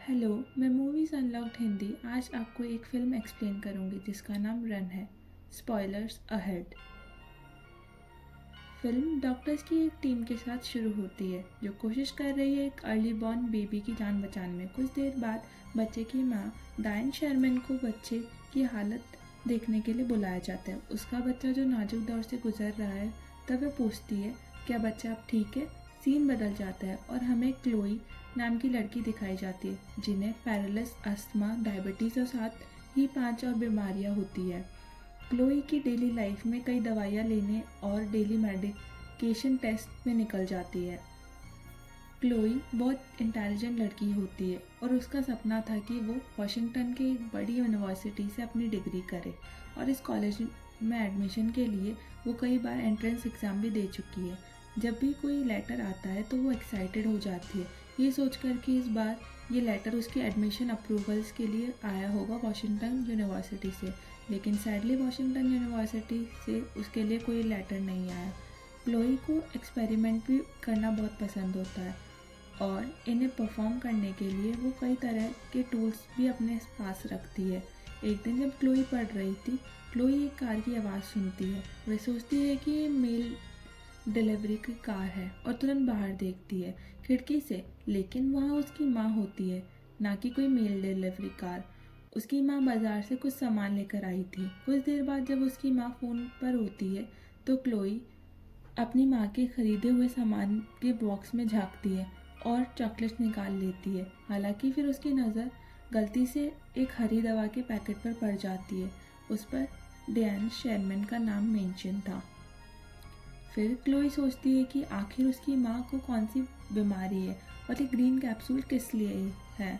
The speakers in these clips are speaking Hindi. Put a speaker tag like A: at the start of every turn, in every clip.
A: हेलो, मैं मूवीज़ अनलॉक्ड हिंदी आज आपको एक फ़िल्म एक्सप्लेन करूंगी जिसका नाम रन है। Spoilers ahead. फिल्म डॉक्टर्स की एक टीम के साथ शुरू होती है जो कोशिश कर रही है एक अर्ली बॉर्न बेबी की जान बचाने में। कुछ देर बाद बच्चे की मां डायन शेरमैन को बच्चे की हालत देखने के लिए बुलाया जाता है। उसका बच्चा जो नाजुक दौर से गुजर रहा है, तब वह पूछती है क्या बच्चा अब ठीक है। सीन बदल जाता है और हमें क्लोई नाम की लड़की दिखाई जाती है जिन्हें पैरालिस, अस्थमा, डायबिटीज़ और साथ ही 5 और बीमारियां होती है। क्लोई की डेली लाइफ में कई दवाइयाँ लेने और डेली मेडिकेशन टेस्ट में निकल जाती है। क्लोई बहुत इंटेलिजेंट लड़की होती है और उसका सपना था कि वो वॉशिंगटन के एक बड़ी यूनिवर्सिटी से अपनी डिग्री करे और इस कॉलेज में एडमिशन के लिए वो कई बार एंट्रेंस एग्ज़ाम भी दे चुकी है। जब भी कोई लेटर आता है तो वो एक्साइटेड हो जाती है, ये सोचकर कि इस बार ये लेटर उसके एडमिशन अप्रूवल्स के लिए आया होगा वॉशिंगटन यूनिवर्सिटी से। लेकिन सैडली वॉशिंगटन यूनिवर्सिटी से उसके लिए कोई लेटर नहीं आया। क्लोई को एक्सपेरिमेंट भी करना बहुत पसंद होता है और इन्हें परफॉर्म करने के लिए वो कई तरह के टूल्स भी अपने पास रखती है। एक दिन जब क्लोई पढ़ रही थी, क्लोई एक कार की आवाज़ सुनती है। वह सोचती है कि ये मेल डिलीवरी की कार है और तुरंत बाहर देखती है खिड़की से, लेकिन वहाँ उसकी माँ होती है, ना कि कोई मेल डिलीवरी कार। उसकी माँ बाजार से कुछ सामान लेकर आई थी। कुछ देर बाद जब उसकी माँ फ़ोन पर होती है तो क्लोई अपनी माँ के खरीदे हुए सामान के बॉक्स में झांकती है और चॉकलेट निकाल लेती है। हालांकि फिर उसकी नज़र गलती से एक हरी दवा के पैकेट पर पड़ जाती है। उस पर डैन शेरमैन का नाम मेंशन था। फिर क्लोई सोचती है कि आखिर उसकी माँ को कौन सी बीमारी है और ये ग्रीन कैप्सूल किस लिए है।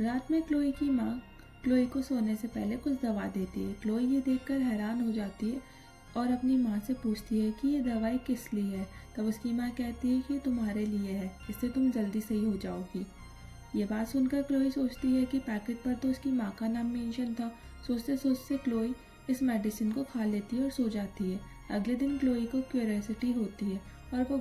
A: रात में क्लोई की माँ क्लोई को सोने से पहले कुछ दवा देती है। क्लोई ये देखकर हैरान हो जाती है और अपनी माँ से पूछती है कि ये दवाई किस लिए है। तब उसकी माँ कहती है कि तुम्हारे लिए है, इससे तुम जल्दी सही हो जाओगी। ये बात सुनकर क्लोई सोचती है कि पैकेट पर तो उसकी माँ का नाम मेंशन था। सोचते सोचते क्लोई इस मेडिसिन को खा लेती है और सो जाती है। अगले दिन क्लोई को क्यूरियोसिटी होती है और वो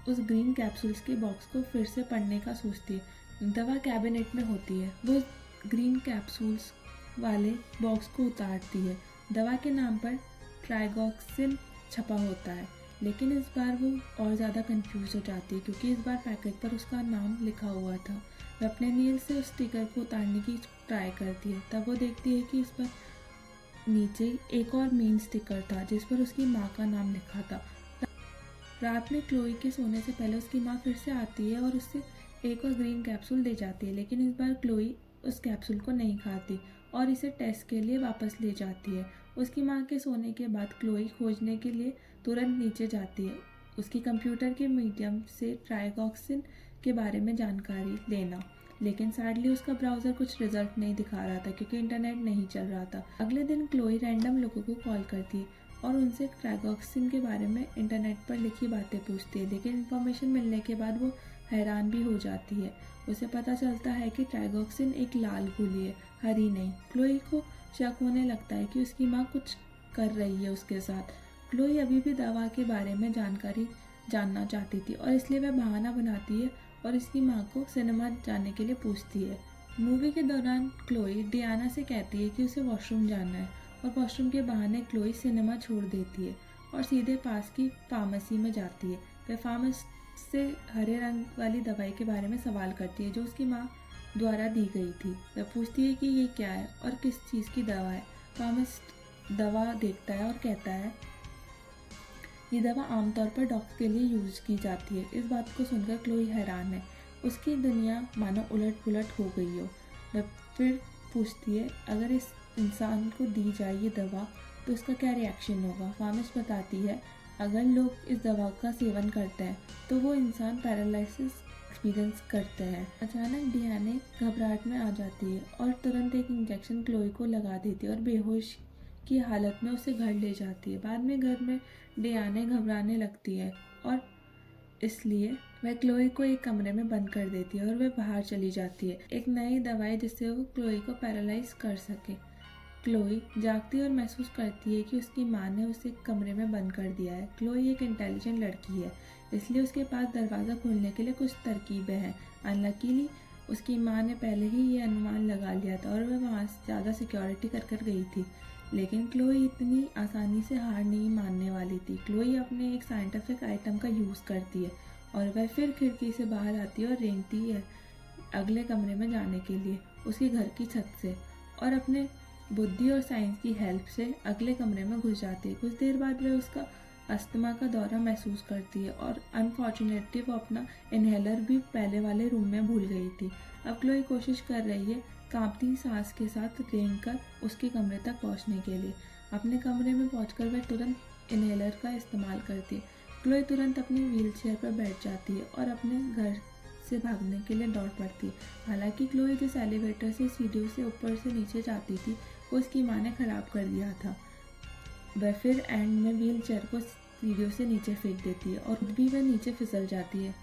A: उस ग्रीन कैप्सूल्स के बॉक्स को फिर से पढ़ने का सोचती है। दवा कैबिनेट में होती है। वो ग्रीन कैप्सूल्स वाले बॉक्स को उतारती है। दवा के नाम पर ट्राइगॉक्सिन छपा होता है, लेकिन इस बार वो और ज़्यादा कंफ्यूज हो जाती है क्योंकि इस बार पैकेट पर उसका नाम लिखा हुआ था। वह अपने नील से उस स्टिकर को उतारने की ट्राई करती है। तब वो देखती है कि इस पर नीचे एक और मेन स्टिकर था जिस पर उसकी माँ का नाम लिखा था। रात में क्लोई के सोने से पहले उसकी माँ फिर से आती है और उससे एक और ग्रीन कैप्सूल दे जाती है, लेकिन इस बार क्लोई उस कैप्सूल को नहीं खाती और इसे टेस्ट के लिए वापस ले जाती है। उसकी माँ के सोने के बाद क्लोई खोजने के लिए तुरंत नीचे जाती है, उसकी कंप्यूटर के मीडियम से ट्राइगॉक्सिन के बारे में जानकारी लेना। लेकिन सैडली उसका ब्राउज़र कुछ रिजल्ट नहीं दिखा रहा था क्योंकि इंटरनेट नहीं चल रहा था। अगले दिन क्लोई रैंडम लोगों को कॉल करती है और उनसे ट्राइगॉक्सिन के बारे में इंटरनेट पर लिखी बातें पूछती है, लेकिन इन्फॉर्मेशन मिलने के बाद वो हैरान भी हो जाती है। उसे पता चलता है कि ट्राइगॉक्सिन एक लाल गोली है, हरी नहीं। क्लोई को शक होने लगता है कि उसकी माँ कुछ कर रही है उसके साथ। क्लोई अभी भी दवा के बारे में जानकारी जानना चाहती थी और इसलिए वह बहाना बनाती है और इसकी माँ को सिनेमा जाने के लिए पूछती है। मूवी के दौरान क्लोई डियाना से कहती है कि उसे वॉशरूम जाना है और वॉशरूम के बहाने क्लोई सिनेमा छोड़ देती है और सीधे पास की फार्मेसी में जाती है। वह फार्मासिस्ट से हरे रंग वाली दवाई के बारे में सवाल करती है जो उसकी माँ द्वारा दी गई थी। वह पूछती है कि ये क्या है और किस चीज़ की दवा है। फार्मासिस्ट दवा देखता है और कहता है ये दवा आमतौर पर डॉक्टर के लिए यूज की जाती है। इस बात को सुनकर क्लोई हैरान है, उसकी दुनिया मानो उलट पुलट हो गई हो। वह फिर पूछती है अगर इस इंसान को दी जाए ये दवा तो उसका क्या रिएक्शन होगा। फार्मासिस्ट बताती है अगर लोग इस दवा का सेवन करते हैं तो वो इंसान पैरालिसिस एक्सपीरियंस करते हैं। अचानक डियाने घबराहट में आ जाती है और तुरंत एक इंजेक्शन क्लोई को लगा देती है और बेहोश की हालत में उसे घर ले जाती है। बाद में घर में डियाने घबराने लगती है और इसलिए वह क्लोई को एक कमरे में बंद कर देती है और वह बाहर चली जाती है एक नई दवाई जिससे वो क्लोई को पैरालाइज कर सके। क्लोई जागती और महसूस करती है कि उसकी माँ ने उसे एक कमरे में बंद कर दिया है। क्लोई एक इंटेलिजेंट लड़की है, इसलिए उसके पास दरवाज़ा खोलने के लिए कुछ तरकीबें हैं। अनलकीली उसकी माँ ने पहले ही ये अनुमान लगा लिया था और वह वहाँ से ज़्यादा सिक्योरिटी कर गई थी। लेकिन क्लोई इतनी आसानी से हार नहीं मानने वाली थी। क्लोई अपने एक साइंटिफिक आइटम का यूज़ करती है और वह फिर खिड़की से बाहर आती है और रेंगती है अगले कमरे में जाने के लिए उसके घर की छत से, और अपने बुद्धि और साइंस की हेल्प से अगले कमरे में घुस जाती है। कुछ देर बाद वह उसका अस्थमा का दौरा महसूस करती है और अनफॉर्चुनेटली वो अपना इनहेलर भी पहले वाले रूम में भूल गई थी। अब क्लोई कोशिश कर रही है कांपती सांस के साथ रेंग कर उसके कमरे तक पहुंचने के लिए। अपने कमरे में पहुंचकर वह तुरंत इनहेलर का इस्तेमाल करती है। क्लोई तुरंत अपनी व्हीलचेयर पर बैठ जाती है और अपने घर से भागने के लिए दौड़ पड़ती है। हालांकि क्लोई जिस एलिवेटर से सीढ़ियों से ऊपर से नीचे जाती थी वो उसकी माँ ने ख़राब कर दिया था। वह फिर एंड में व्हीलचेयर को सीढ़ियों से नीचे फेंक देती है और खुद भी वह नीचे फिसल जाती है।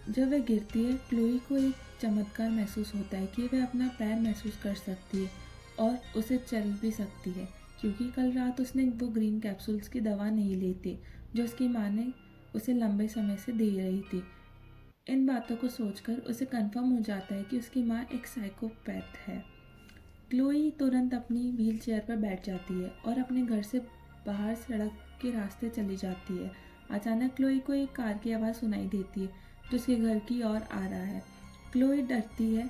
A: जब वह गिरती है क्लोई को एक चमत्कार महसूस होता है कि वह अपना पैर महसूस कर सकती है और उसे चल भी सकती है, क्योंकि कल रात उसने वो ग्रीन कैप्सूल्स की दवा नहीं ली थी जो उसकी माँ ने उसे लंबे समय से दे रही थी। इन बातों को सोचकर उसे कंफर्म हो जाता है कि उसकी माँ एक साइकोपैथ है। क्लोई तुरंत अपनी व्हीलचेयर पर बैठ जाती है और अपने घर से बाहर सड़क के रास्ते चली जाती है। अचानक क्लोई को एक कार की आवाज़ सुनाई देती है जो उसके घर की ओर आ रहा है। क्लोई डरती है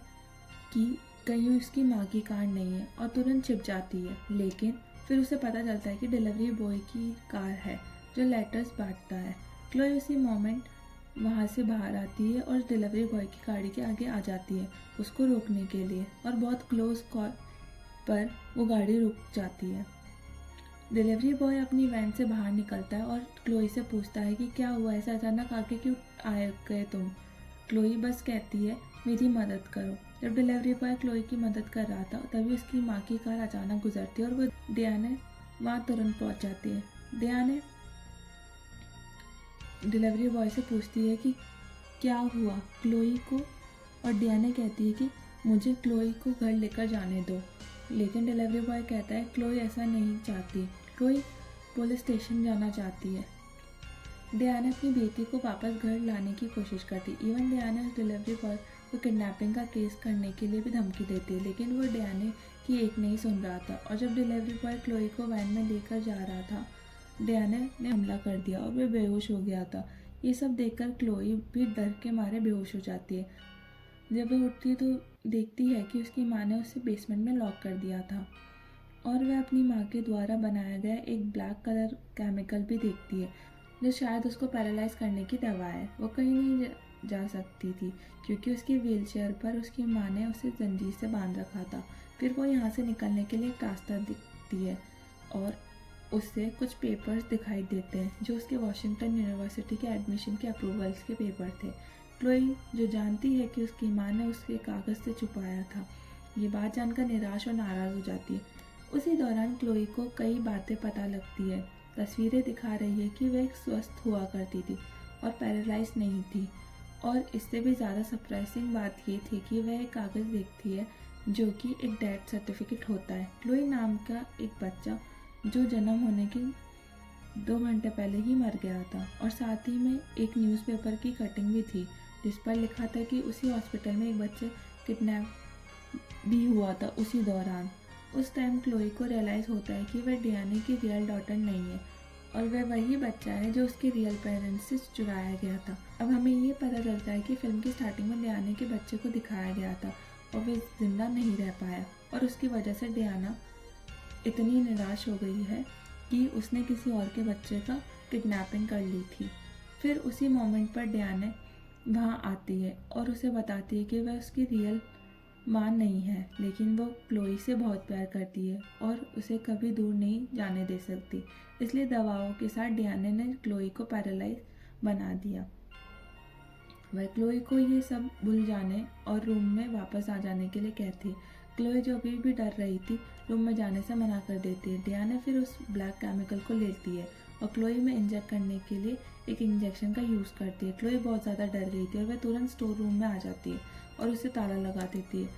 A: कि कहीं उसकी माँ की कार नहीं है और तुरंत छिप जाती है, लेकिन फिर उसे पता चलता है कि डिलीवरी बॉय की कार है जो लेटर्स बांटता है। क्लोई उसी मोमेंट वहाँ से बाहर आती है और डिलीवरी बॉय की गाड़ी के आगे आ जाती है उसको रोकने के लिए, और बहुत क्लोज कॉल पर वो गाड़ी रुक जाती है। डिलीवरी बॉय अपनी वैन से बाहर निकलता है और क्लोई से पूछता है कि क्या हुआ, ऐसा अचानक आके क्यों आए गए तुम। क्लोई बस कहती है मेरी मदद करो। जब डिलीवरी बॉय क्लोई की मदद कर रहा था तभी उसकी माँ की कार अचानक गुजरती है और वो डियाने वहाँ तुरंत पहुँच जाती है। डियाने डिलीवरी बॉय से पूछती है कि क्या हुआ क्लोई को, और डियाने कहती है कि मुझे क्लोई को घर लेकर जाने दो। लेकिन डिलीवरी बॉय कहता है क्लोई ऐसा नहीं चाहती, क्लोई पुलिस स्टेशन जाना चाहती है। डियाना अपनी बेटी को वापस घर लाने की कोशिश करती। इवन डियाना उस डिलीवरी बॉय को किडनैपिंग का केस करने के लिए भी धमकी देती है, लेकिन वो डियाने की एक नहीं सुन रहा था। और जब डिलीवरी बॉय क्लोई को वैन में लेकर जा रहा था डियाना ने हमला कर दिया और वह बेहोश हो गया था। ये सब देखकर क्लोई भी डर के मारे बेहोश हो जाती है। जब वह उठती है तो देखती है कि उसकी माँ ने उसे बेसमेंट में लॉक कर दिया था, और वह अपनी माँ के द्वारा बनाया गया एक ब्लैक कलर केमिकल भी देखती है जो शायद उसको पैरालाइज करने की दवा है। वो कहीं नहीं जा सकती थी क्योंकि उसकी व्हीलचेयर पर उसकी माँ ने उसे जंजीर से बांध रखा था। फिर वो यहाँ से निकलने के लिए एक रास्ता दिखती है और उससे कुछ पेपर्स दिखाई देते हैं जो उसके वॉशिंगटन यूनिवर्सिटी के एडमिशन के अप्रूवल्स के पेपर थे। क्लोई जो जानती है कि उसकी माँ ने उसके कागज़ से छुपाया था, ये बात जानकर निराश और नाराज़ हो जाती है। उसी दौरान क्लोई को कई बातें पता लगती है। तस्वीरें दिखा रही है कि वह एक स्वस्थ हुआ करती थी और पैरालाइज नहीं थी, और इससे भी ज़्यादा सरप्राइजिंग बात ये थी कि वह एक कागज़ देखती है जो कि एक डेथ सर्टिफिकेट होता है। क्लोई नाम का एक बच्चा जो जन्म होने के 2 घंटे पहले ही मर गया था, और साथ ही में एक न्यूज़पेपर की कटिंग भी थी जिस पर लिखा था कि उसी हॉस्पिटल में एक बच्चे किडनैप भी हुआ था उसी दौरान। उस टाइम क्लोई को रियलाइज़ होता है कि वह डियाने की रियल डॉटर नहीं है और वह वही बच्चा है जो उसके रियल पेरेंट्स से चुराया गया था। अब हमें ये पता चलता है कि फिल्म की स्टार्टिंग में डियाने के बच्चे को दिखाया गया था और वह जिंदा नहीं रह पाया, और उसकी वजह से डियाना इतनी निराश हो गई है कि उसने किसी और के बच्चे का किडनैपिंग कर ली थी। फिर उसी मोमेंट पर डियाने वहाँ आती है और उसे बताती है कि वह उसकी रियल माँ नहीं है, लेकिन वो क्लोई से बहुत प्यार करती है और उसे कभी दूर नहीं जाने दे सकती। इसलिए दवाओं के साथ डियाने ने क्लोई को पैरालाइज बना दिया। वह क्लोई को ये सब भूल जाने और रूम में वापस आ जाने के लिए कहती। क्लोई जो अभी भी डर रही थी रूम में जाने से मना कर देती है। डियाना फिर उस ब्लैक केमिकल को लेती है और क्लोई में इंजेक्ट करने के लिए एक इंजेक्शन का यूज़ करती है। क्लोई बहुत ज़्यादा डर गई थी और वह तुरंत स्टोर रूम में आ जाती है और उसे ताला लगा देती है।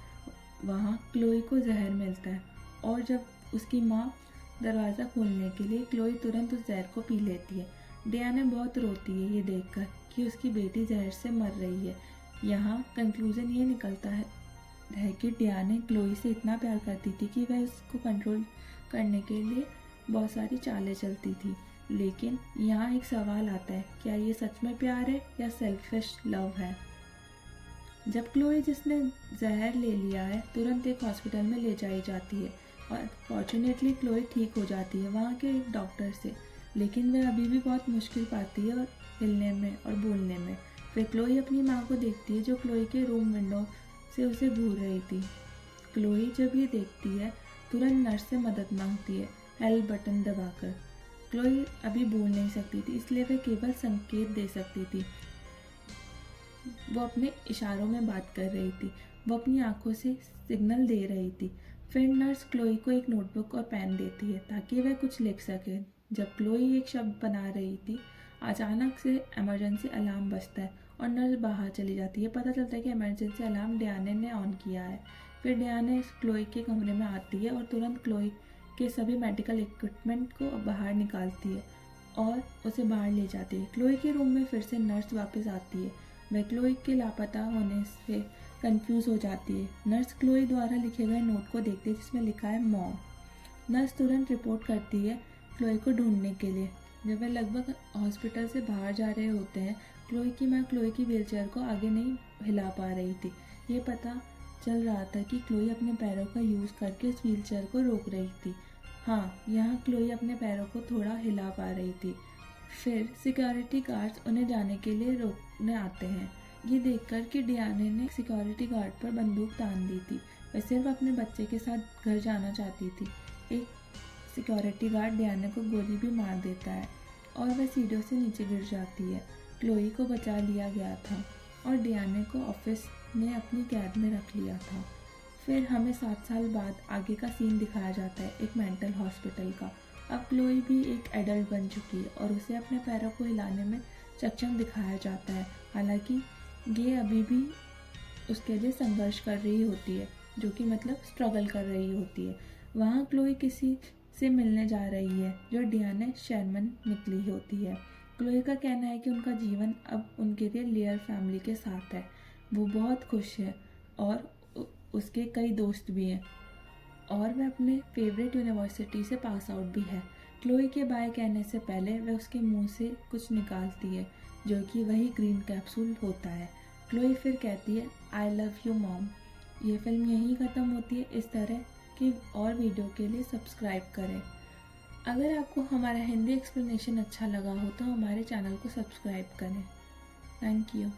A: वहाँ क्लोई को जहर मिलता है और जब उसकी माँ दरवाज़ा खोलने के लिए क्लोई तुरंत उस जहर को पी लेती है। डियाना बहुत रोती है ये देखकर कि उसकी बेटी जहर से मर रही है। यहाँ कंक्लूज़न ये निकलता है कि डियाने क्लोई से इतना प्यार करती थी कि वह उसको कंट्रोल करने के लिए बहुत सारी चालें चलती थी। लेकिन यहाँ एक सवाल आता है, क्या ये सच में प्यार है या सेल्फिश लव है? जब क्लोई, जिसने जहर ले लिया है, तुरंत एक हॉस्पिटल में ले जाई जाती है और फॉर्चुनेटली क्लोई ठीक हो जाती है वहाँ के एक डॉक्टर से। लेकिन वह अभी भी बहुत मुश्किल पाती है और हिलने में और बोलने में। फिर क्लोई अपनी माँ को देखती है जो क्लोई के रूम विंडो से उसे घूर रही थी। क्लोई जब ये देखती है तुरंत नर्स से मदद मांगती है, हेल्प बटन दबाकर। क्लोई अभी बोल नहीं सकती थी, इसलिए वह केवल संकेत दे सकती थी। वो अपने इशारों में बात कर रही थी, वो अपनी आंखों से सिग्नल दे रही थी। फिर नर्स क्लोई को एक नोटबुक और पेन देती है ताकि वह कुछ लिख सके। जब क्लोई एक शब्द बना रही थी, अचानक से इमरजेंसी अलार्म बजता है और नर्स बाहर चली जाती है। पता चलता है कि इमरजेंसी अलार्म डियाने ने ऑन किया है। फिर डियाने क्लोई के कमरे में आती है और तुरंत क्लोई के सभी मेडिकल इक्विपमेंट को बाहर निकालती है और उसे बाहर ले जाती है। क्लोई के रूम में फिर से नर्स वापस आती है। वह क्लोई के लापता होने से कंफ्यूज हो जाती है। नर्स क्लोई द्वारा लिखे गए नोट को देखती है जिसमें लिखा है मॉम। नर्स तुरंत रिपोर्ट करती है क्लोई को ढूंढने के लिए। जब वे लगभग हॉस्पिटल से बाहर जा रहे होते हैं, क्लोई की माँ क्लोई की व्हीलचेयर को आगे नहीं हिला पा रही थी। ये पता चल रहा था कि क्लोई अपने पैरों का यूज़ करके उस व्हीलचेयर को रोक रही थी। हाँ, यहाँ क्लोई अपने पैरों को थोड़ा हिला पा रही थी। फिर सिक्योरिटी गार्ड्स उन्हें जाने के लिए रोकने आते हैं। ये देखकर कि डियाने ने सिक्योरिटी गार्ड पर बंदूक तान दी थी। वह सिर्फ अपने बच्चे के साथ घर जाना चाहती थी। एक सिक्योरिटी गार्ड डियाने को गोली भी मार देता है और वह सीढ़ियों से नीचे गिर जाती है। क्लोई को बचा लिया गया था और डियाने को ऑफिस ने अपनी कैद में रख लिया था। फिर हमें 7 साल बाद आगे का सीन दिखाया जाता है, एक मेंटल हॉस्पिटल का। अब क्लोई भी एक एडल्ट बन चुकी है और उसे अपने पैरों को हिलाने में सक्षम दिखाया जाता है। हालांकि ये अभी भी उसके लिए संघर्ष कर रही होती है, जो कि मतलब स्ट्रगल कर रही होती है। वहाँ क्लोई किसी से मिलने जा रही है जो डियाने शर्मन निकली होती है। क्लोई का कहना है कि उनका जीवन अब उनके लिए लेयर फैमिली के साथ है। वो बहुत खुश है और उसके कई दोस्त भी हैं और वह अपने फेवरेट यूनिवर्सिटी से पास आउट भी है। क्लोई के बाय कहने से पहले वह उसके मुंह से कुछ निकालती है जो कि वही ग्रीन कैप्सूल होता है। क्लोई फिर कहती है, आई लव यू मॉम। ये फिल्म यहीं ख़त्म होती है। इस तरह की और वीडियो के लिए सब्सक्राइब करें। अगर आपको हमारा हिंदी एक्सप्लेनेशन अच्छा लगा हो तो हमारे चैनल को सब्सक्राइब करें। Thank you.